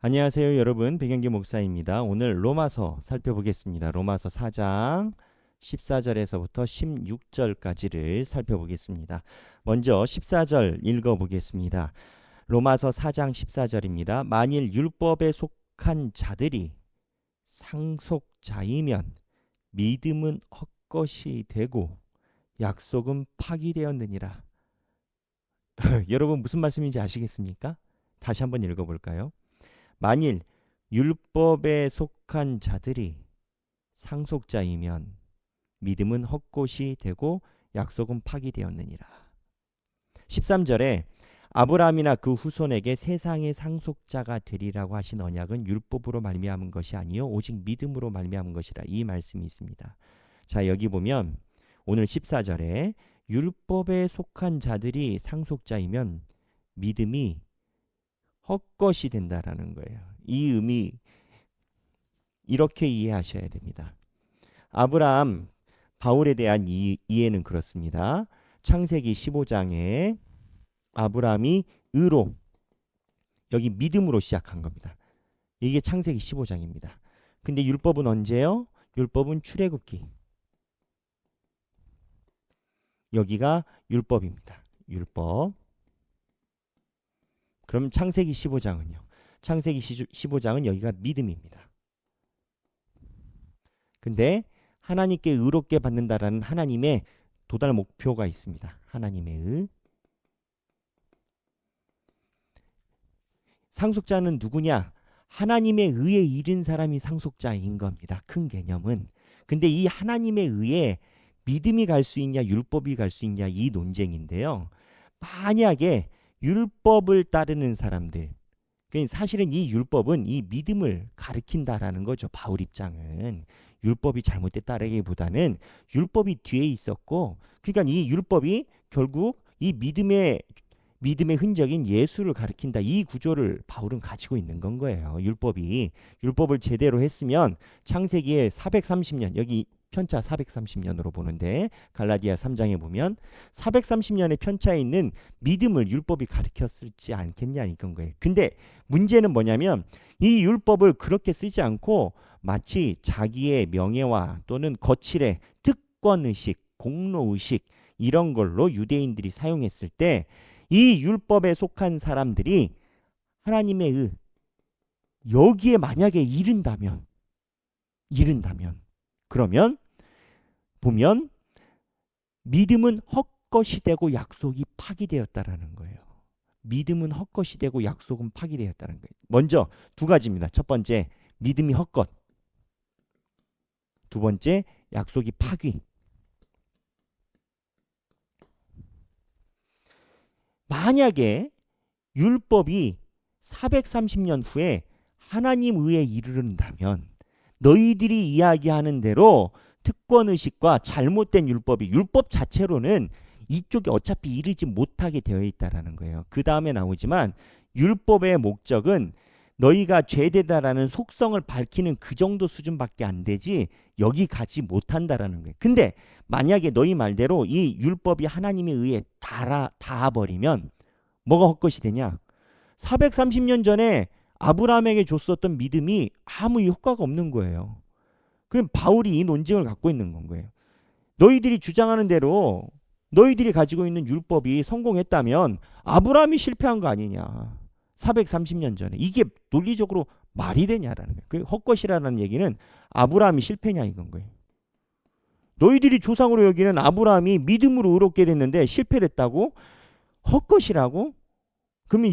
안녕하세요, 여러분. 백영기 목사입니다. 오늘 로마서 살펴보겠습니다. 로마서 4장 14절에서부터 16절까지를 살펴보겠습니다. 먼저 14절 읽어보겠습니다. 로마서 4장 14절입니다. 만일 율법에 속한 자들이 상속자이면 믿음은 헛것이 되고 약속은 파기되었느니라. 여러분 무슨 말씀인지 아시겠습니까? 다시 한번 읽어볼까요? 만일 율법에 속한 자들이 상속자이면 믿음은 헛것이 되고 약속은 파기되었느니라. 13절에 아브라함이나 그 후손에게 세상의 상속자가 되리라고 하신 언약은 율법으로 말미암은 것이 아니요 오직 믿음으로 말미암은 것이라, 이 말씀이 있습니다. 자, 여기 보면 오늘 14절에 율법에 속한 자들이 상속자이면 믿음이 헛것이 된다라는 거예요. 이 의미 이렇게 이해하셔야 됩니다. 아브라함, 바울에 대한 이해는 그렇습니다. 창세기 15장에 아브라함이 의로, 여기 믿음으로 시작한 겁니다. 이게 창세기 15장입니다. 근데 율법은 언제요? 율법은 출애굽기. 여기가 율법입니다. 율법. 그럼 창세기 15장은요? 창세기 15장은 여기가 믿음입니다. 근데 하나님께 의롭게 받는다라는 하나님의 도달 목표가 있습니다. 하나님의 의. 상속자는 누구냐? 하나님의 의에 이른 사람이 상속자인 겁니다. 큰 개념은. 근데 이 하나님의 의에 믿음이 갈 수 있냐 율법이 갈 수 있냐, 이 논쟁인데요. 만약에 율법을 따르는 사람들, 사실은 이 율법은 이 믿음을 가리킨다라는 거죠. 바울 입장은 율법이 잘못됐다라기보다는 율법이 뒤에 있었고, 그러니까 이 율법이 결국 이 믿음의 흔적인 예수를 가리킨다, 이 구조를 바울은 가지고 있는 건 거예요. 율법을 제대로 했으면 창세기에 430년, 여기 편차 430년으로 보는데 갈라디아 3장에 보면 430년의 편차에 있는 믿음을 율법이 가르쳤을지 않겠냐, 이건 거예요. 근데 문제는 뭐냐면 이 율법을 그렇게 쓰지 않고 마치 자기의 명예와 또는 거칠의 특권의식, 공로의식, 이런 걸로 유대인들이 사용했을 때 이 율법에 속한 사람들이 하나님의 의, 여기에 만약에 이른다면 그러면 보면 믿음은 헛것이 되고 약속이 파기되었다라는 거예요. 믿음은 헛것이 되고 약속은 파기되었다는 거예요. 먼저 두 가지입니다. 첫 번째, 믿음이 헛것. 두 번째, 약속이 파기. 만약에 율법이 430년 후에 하나님 의에 이르른다면 너희들이 이야기하는 대로 특권의식과 잘못된 율법 자체로는 이쪽에 어차피 이르지 못하게 되어 있다라는 거예요. 그 다음에 나오지만 율법의 목적은 너희가 죄되다라는 속성을 밝히는 그 정도 수준밖에 안 되지 여기 가지 못한다라는 거예요. 근데 만약에 너희 말대로 이 율법이 하나님의 의에 닿아버리면 뭐가 헛것이 되냐? 430년 전에 아브라함에게 줬었던 믿음이 아무 효과가 없는 거예요. 그럼 바울이 이 논증을 갖고 있는 건 거예요. 너희들이 주장하는 대로 너희들이 가지고 있는 율법이 성공했다면 아브라함이 실패한 거 아니냐. 430년 전에. 이게 논리적으로 말이 되냐라는 거예요. 그 헛것이라는 얘기는 아브라함이 실패냐 이건 거예요. 너희들이 조상으로 여기는 아브라함이 믿음으로 의롭게 됐는데 실패됐다고? 헛것이라고? 그러면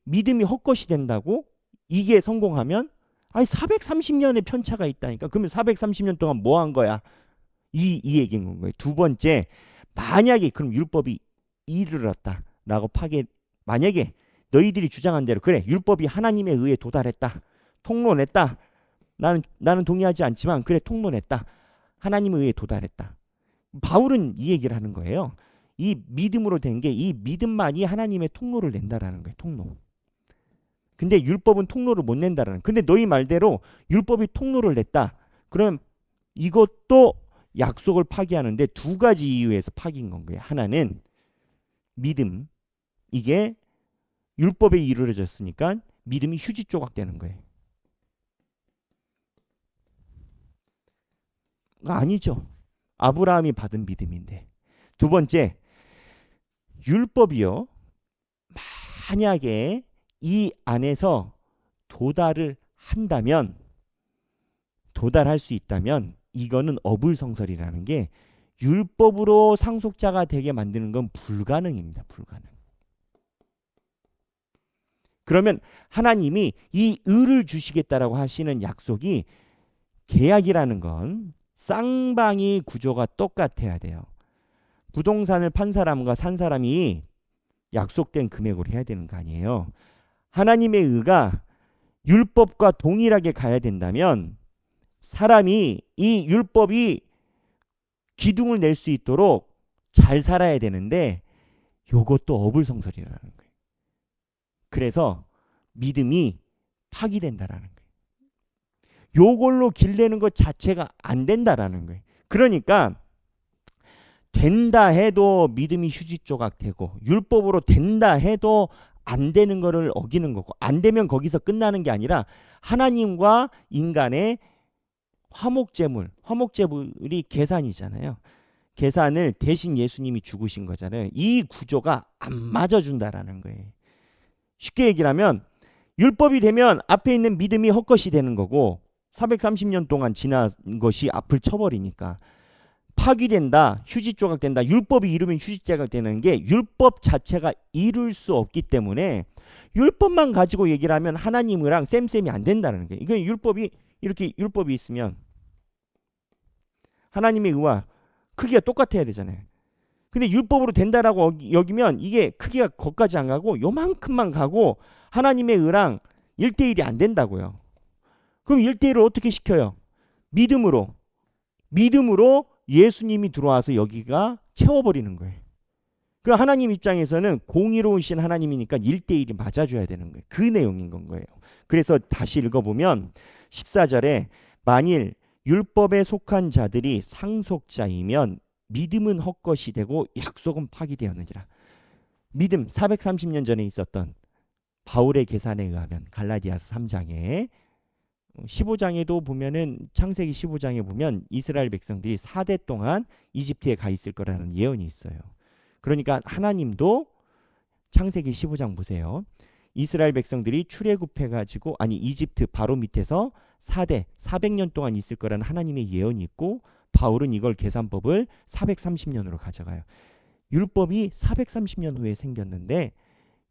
믿음이 헛것이 된다고? 이게 성공하면? 아니 430년의 편차가 있다니까. 그러면 430년 동안 뭐 한 거야? 이 얘기인 건 거예요. 두 번째, 만약에 그럼 율법이 이르렀다라고 만약에 너희들이 주장한 대로 그래, 율법이 하나님의 의에 도달했다, 통로냈다, 나는 동의하지 않지만 그래, 통로냈다, 하나님의 의에 도달했다. 바울은 이 얘기를 하는 거예요. 이 믿음으로 된 게, 이 믿음만이 하나님의 통로를 낸다라는 거예요. 통로. 근데 율법은 통로를 못 낸다라는. 근데 너희 말대로 율법이 통로를 냈다. 그럼 이것도 약속을 파기하는데 두 가지 이유에서 파기인 건 거예요. 하나는 믿음. 이게 율법에 이루어졌으니까 믿음이 휴지 조각 되는 거예요. 아니죠. 아브라함이 받은 믿음인데. 두 번째, 율법이요. 만약에 이 안에서 도달할 수 있다면 이거는 어불성설이라는 게 율법으로 상속자가 되게 만드는 건 불가능입니다. 불가능. 그러면 하나님이 이 의를 주시겠다라고 하시는 약속이 계약이라는 건 쌍방이 구조가 똑같아야 돼요. 부동산을 판 사람과 산 사람이 약속된 금액으로 해야 되는 거 아니에요. 하나님의 의가 율법과 동일하게 가야 된다면 사람이 이 율법이 기둥을 낼 수 있도록 잘 살아야 되는데 요것도 어불성설이라는 거예요. 그래서 믿음이 파기된다라는 거예요. 요걸로 길내는 것 자체가 안 된다라는 거예요. 그러니까 된다 해도 믿음이 휴지 조각 되고 율법으로 된다 해도 안 되는 거를 어기는 거고 안 되면 거기서 끝나는 게 아니라 하나님과 인간의 화목제물이 계산이잖아요. 계산을 대신 예수님이 죽으신 거잖아요. 이 구조가 안 맞아준다라는 거예요. 쉽게 얘기를 하면 율법이 되면 앞에 있는 믿음이 헛것이 되는 거고 430년 동안 지난 것이 앞을 쳐버리니까 파기된다, 휴지 조각 된다. 율법이 이루면 휴지 조각 되는 게 율법 자체가 이룰 수 없기 때문에 율법만 가지고 얘기를 하면 하나님이랑 쌤쌤이 안 된다는 거예요. 이건 율법이 이렇게 율법이 있으면 하나님의 의와 크기가 똑같아야 되잖아요. 근데 율법으로 된다라고 여기면 이게 크기가 거기까지 안 가고 요만큼만 가고 하나님의 의랑 1대1이 안 된다고요. 그럼 1대1을 어떻게 시켜요? 믿음으로 예수님이 들어와서 여기가 채워버리는 거예요. 그 하나님 입장에서는 공의로우신 하나님이니까 1대1이 맞아줘야 되는 거예요. 그 내용인 건 거예요. 그래서 다시 읽어보면 14절에 만일 율법에 속한 자들이 상속자이면 믿음은 헛것이 되고 약속은 파기되었느니라. 믿음 430년 전에 있었던 바울의 계산에 의하면 갈라디아서 3장에 15장에도 보면은 창세기 15장에 보면 이스라엘 백성들이 4대 동안 이집트에 가 있을 거라는 예언이 있어요. 그러니까 하나님도 창세기 15장 보세요. 이스라엘 백성들이 출애굽해가지고 이집트 바로 밑에서 4대 400년 동안 있을 거라는 하나님의 예언이 있고 바울은 이걸 계산법을 430년으로 가져가요. 율법이 430년 후에 생겼는데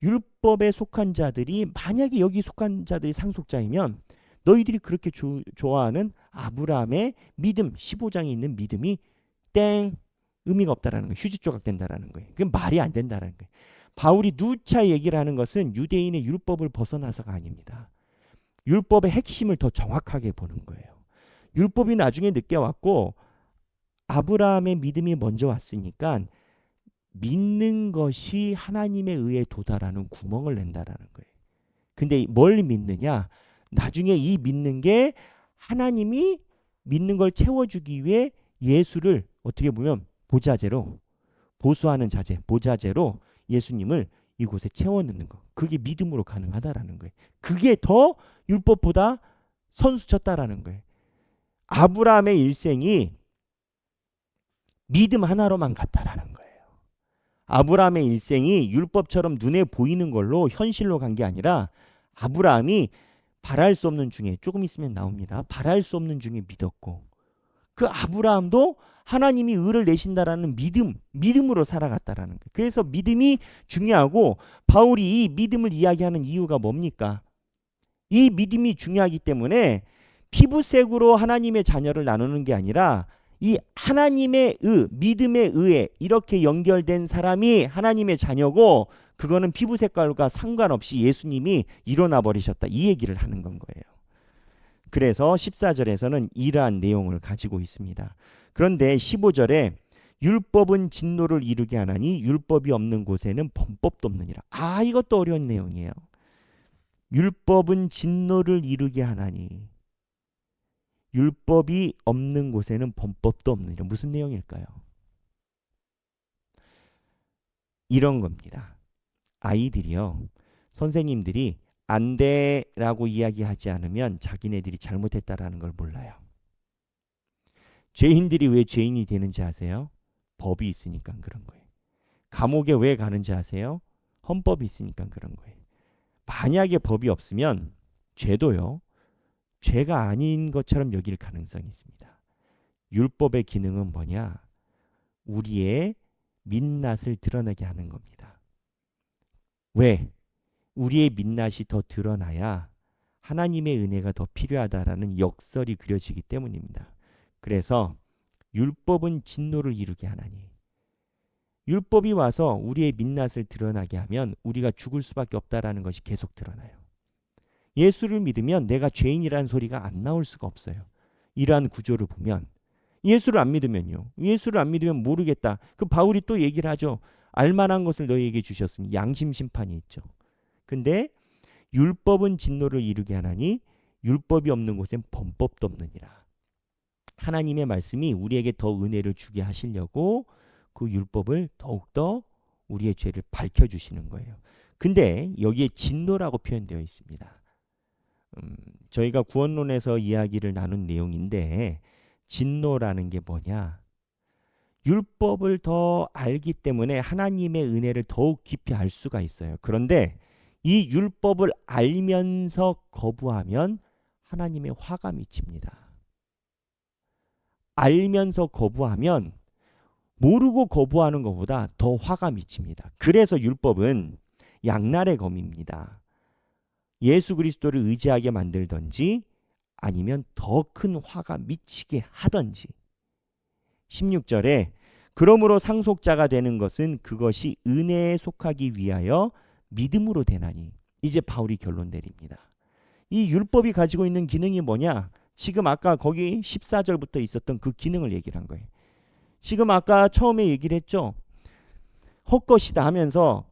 율법에 속한 자들이 만약에 여기 속한 자들이 상속자이면 너희들이 그렇게 좋아하는 아브라함의 믿음 15장에 있는 믿음이 땡 의미가 없다라는 거예요. 휴지 조각 된다라는 거예요. 그건 말이 안 된다라는 거예요. 바울이 누차 얘기를 하는 것은 유대인의 율법을 벗어나서가 아닙니다. 율법의 핵심을 더 정확하게 보는 거예요. 율법이 나중에 늦게 왔고 아브라함의 믿음이 먼저 왔으니까 믿는 것이 하나님에 의해 도달하는 구멍을 낸다라는 거예요. 근데 뭘 믿느냐? 나중에 이 믿는 게 하나님이 믿는 걸 채워주기 위해 예수를 어떻게 보면 보좌제로 보수하는 자제, 보좌제로 예수님을 이곳에 채워넣는 거. 그게 믿음으로 가능하다라는 거예요. 그게 더 율법보다 선수쳤다라는 거예요. 아브라함의 일생이 믿음 하나로만 갔다라는 거예요. 아브라함의 일생이 율법처럼 눈에 보이는 걸로 현실로 간 게 아니라 아브라함이 바랄 수 없는 중에 조금 있으면 나옵니다. 바랄 수 없는 중에 믿었고 그 아브라함도 하나님이 의를 내신다라는 믿음으로 살아갔다라는 거예요. 그래서 믿음이 중요하고 바울이 이 믿음을 이야기하는 이유가 뭡니까? 이 믿음이 중요하기 때문에 피부색으로 하나님의 자녀를 나누는 게 아니라 이 하나님의 믿음의 의에 이렇게 연결된 사람이 하나님의 자녀고 그거는 피부 색깔과 상관없이 예수님이 일어나 버리셨다. 이 얘기를 하는 건 거예요. 그래서 14절에서는 이러한 내용을 가지고 있습니다. 그런데 15절에 율법은 진노를 이루게 하나니 율법이 없는 곳에는 범법도 없느니라. 이것도 어려운 내용이에요. 율법은 진노를 이루게 하나니 율법이 없는 곳에는 범법도 없느니라. 무슨 내용일까요? 이런 겁니다. 아이들이요. 선생님들이 안 돼라고 이야기하지 않으면 자기네들이 잘못했다라는 걸 몰라요. 죄인들이 왜 죄인이 되는지 아세요? 법이 있으니까 그런 거예요. 감옥에 왜 가는지 아세요? 헌법이 있으니까 그런 거예요. 만약에 법이 없으면 죄도요, 죄가 아닌 것처럼 여길 가능성이 있습니다. 율법의 기능은 뭐냐? 우리의 민낯을 드러내게 하는 겁니다. 왜? 우리의 민낯이 더 드러나야 하나님의 은혜가 더 필요하다라는 역설이 그려지기 때문입니다. 그래서 율법은 진노를 이루게 하나니, 율법이 와서 우리의 민낯을 드러나게 하면 우리가 죽을 수밖에 없다라는 것이 계속 드러나요. 예수를 믿으면 내가 죄인이라는 소리가 안 나올 수가 없어요. 이러한 구조를 보면, 예수를 안 믿으면요, 예수를 안 믿으면 모르겠다. 그 바울이 또 얘기를 하죠. 알만한 것을 너희에게 주셨으니 양심 심판이 있죠. 근데 율법은 진노를 이루게 하나니 율법이 없는 곳엔 범법도 없느니라. 하나님의 말씀이 우리에게 더 은혜를 주게 하시려고 그 율법을 더욱더 우리의 죄를 밝혀주시는 거예요. 근데 여기에 진노라고 표현되어 있습니다. 저희가 구원론에서 이야기를 나눈 내용인데, 진노라는 게 뭐냐? 율법을 더 알기 때문에 하나님의 은혜를 더욱 깊이 알 수가 있어요. 그런데 이 율법을 알면서 거부하면 하나님의 화가 미칩니다. 알면서 거부하면 모르고 거부하는 것보다 더 화가 미칩니다. 그래서 율법은 양날의 검입니다. 예수 그리스도를 의지하게 만들든지 아니면 더 큰 화가 미치게 하든지. 16절에 그러므로 상속자가 되는 것은 그것이 은혜에 속하기 위하여 믿음으로 되나니. 이제 바울이 결론 내립니다. 이 율법이 가지고 있는 기능이 뭐냐? 지금 아까 거기 14절부터 있었던 그 기능을 얘기를 한 거예요. 지금 아까 처음에 얘기를 했죠. 헛것이다 하면서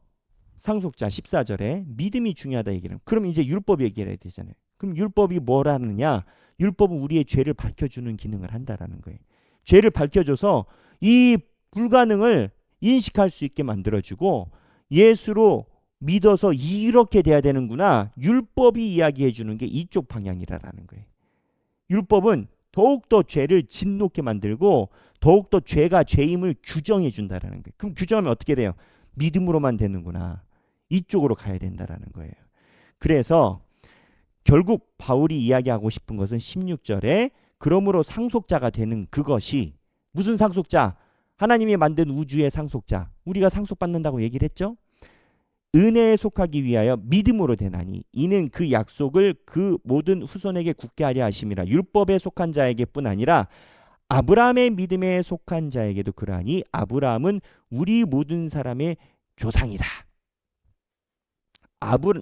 상속자 14절에 믿음이 중요하다 얘기를 하면, 그럼 이제 율법 얘기를 해야 되잖아요. 그럼 율법이 뭐라느냐? 율법은 우리의 죄를 밝혀주는 기능을 한다라는 거예요. 죄를 밝혀줘서 이 불가능을 인식할 수 있게 만들어주고, 예수로 믿어서 이렇게 돼야 되는구나, 율법이 이야기해 주는 게 이쪽 방향이라는 거예요. 율법은 더욱더 죄를 진노케 만들고 더욱더 죄가 죄임을 규정해 준다라는 거예요. 그럼 규정하면 어떻게 돼요? 믿음으로만 되는구나, 이쪽으로 가야 된다라는 거예요. 그래서 결국 바울이 이야기하고 싶은 것은 16절에 그러므로 상속자가 되는 그것이, 무슨 상속자? 하나님이 만든 우주의 상속자. 우리가 상속받는다고 얘기를 했죠. 은혜에 속하기 위하여 믿음으로 되나니 이는 그 약속을 그 모든 후손에게 굳게 하려 하심이라. 율법에 속한 자에게뿐 아니라 아브라함의 믿음에 속한 자에게도 그러하니 아브라함은 우리 모든 사람의 조상이라.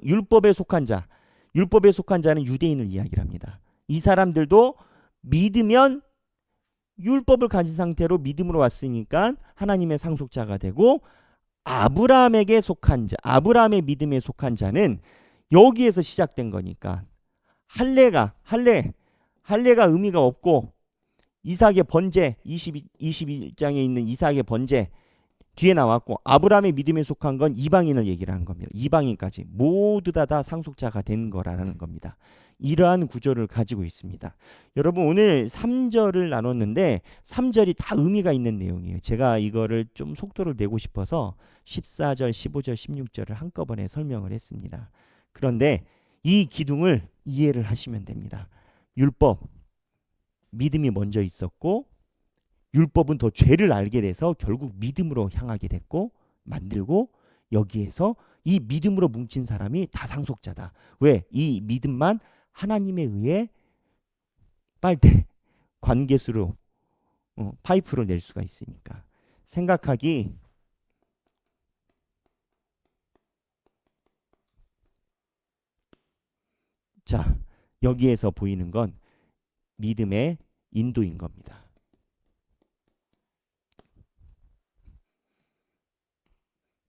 율법에 속한 자, 율법에 속한 자는 유대인을 이야기를 합니다. 이 사람들도 믿으면, 율법을 가진 상태로 믿음으로 왔으니까 하나님의 상속자가 되고, 아브라함에게 속한 자, 아브라함의 믿음에 속한 자는 여기에서 시작된 거니까 할례가 의미가 없고, 이삭의 번제 21장에 있는 이삭의 번제 뒤에 나왔고, 아브라함의 믿음에 속한 건 이방인을 얘기를 하는 겁니다. 이방인까지 모두 다 상속자가 된 거라는 겁니다. 이러한 구조를 가지고 있습니다. 여러분, 오늘 3절을 나눴는데 3절이 다 의미가 있는 내용이에요. 제가 이거를 좀 속도를 내고 싶어서 14절, 15절, 16절을 한꺼번에 설명을 했습니다. 그런데 이 기둥을 이해를 하시면 됩니다. 율법, 믿음이 먼저 있었고, 율법은 더 죄를 알게 돼서 결국 믿음으로 향하게 됐고 만들고, 여기에서 이 믿음으로 뭉친 사람이 다 상속자다. 왜? 이 믿음만 하나님에 의해 빨대, 관계수로 파이프를 낼 수가 있으니까. 생각하기, 자, 여기에서 보이는 건 믿음의 인도인 겁니다.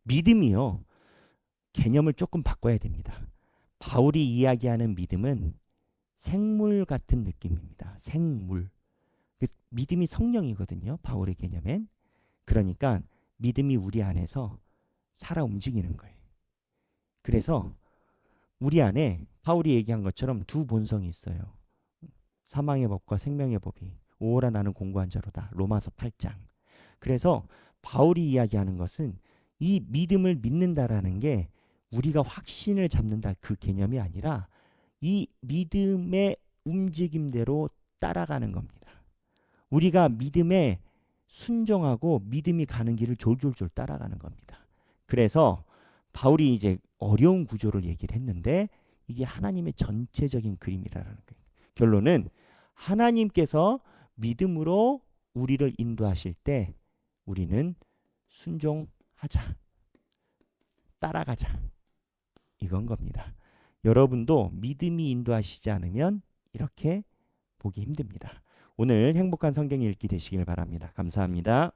믿음이요, 개념을 조금 바꿔야 됩니다. 바울이 이야기하는 믿음은 생물 같은 느낌입니다. 생물. 믿음이 성령이거든요, 바울의 개념엔. 그러니까 믿음이 우리 안에서 살아 움직이는 거예요. 그래서 우리 안에 바울이 얘기한 것처럼 두 본성이 있어요. 사망의 법과 생명의 법이 오호라 나는 공고한 자로다. 로마서 8장. 그래서 바울이 이야기하는 것은 이 믿음을 믿는다라는 게 우리가 확신을 잡는다 그 개념이 아니라 이 믿음의 움직임대로 따라가는 겁니다. 우리가 믿음에 순종하고 믿음이 가는 길을 졸졸졸 따라가는 겁니다. 그래서 바울이 이제 어려운 구조를 얘기를 했는데 이게 하나님의 전체적인 그림이라는 거예요. 결론은 하나님께서 믿음으로 우리를 인도하실 때 우리는 순종하자. 따라가자. 이건 겁니다. 여러분도 믿음이 인도하시지 않으면 이렇게 보기 힘듭니다. 오늘 행복한 성경 읽기 되시길 바랍니다. 감사합니다.